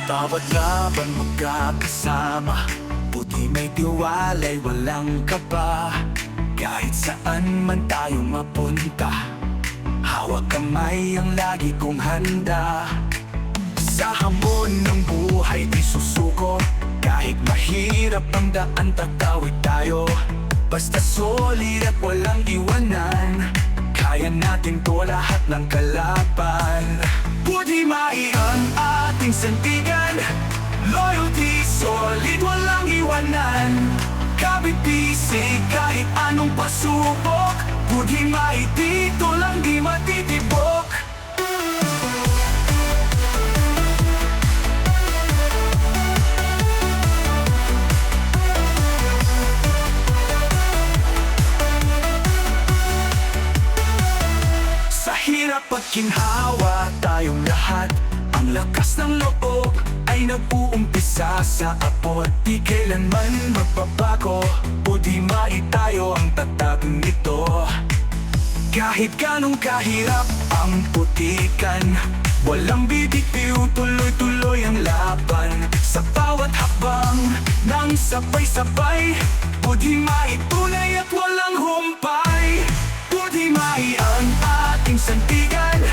Bawat laban magkakasama, buti may tiwala'y walang kaba. Kahit saan man tayo mapunta, hawak kamay ang lagi kong handa. Sa hamon ng buhay di susuko, kahit mahirap ang daan tatawid tayo. Basta solid at walang iwanan, kaya natin to lahat ng kalaban. Buti mai ang ating sandigan, loyalty solid walang iwanan. Kabit-bisig kahit anong pasubok, buti mai dito lang di matitibok. Hirap at ginhawa tayong lahat, ang lakas ng loob ay nag-uumpisa sa abot. Di kailanman magbabago, o di maitayo ang tatag nito. Kahit ganong kahirap ang putikan, walang bibitiw, tuloy-tuloy ang laban. Sa bawat hakbang ng sabay-sabay, o di maitunay at walang humpay. Buti mai ang ating sandigan,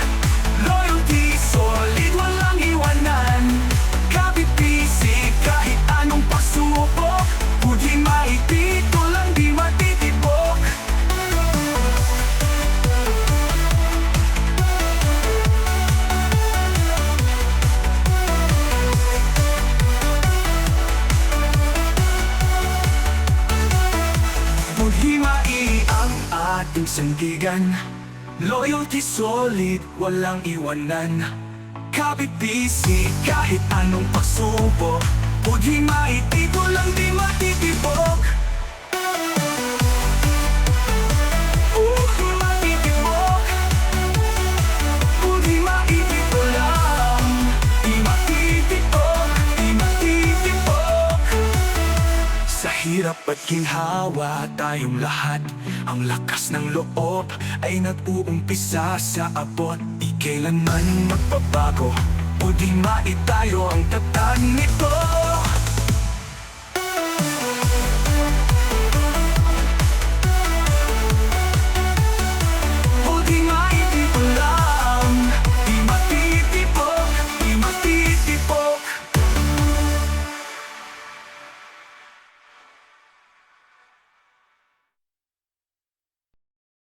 loyalty solid walang iwanan. Kabit-bisig kahit anong pagsubok, buti mai dito lang di matitibok. Buti mai ang ating sandigan, loyalty solid walang iwanan. Kabit-bisig kahit anong pagsubok, buti mai dito lang di matitibok. Di matitibok, buti mai dito lang di matitibok, di matitibok. Sa hirap at ginhawa tayong lahat, ang lakas ng loob ay nag-uumpisa sa abot. Di kailanman magbabago, o di maitayo ang tatag nito.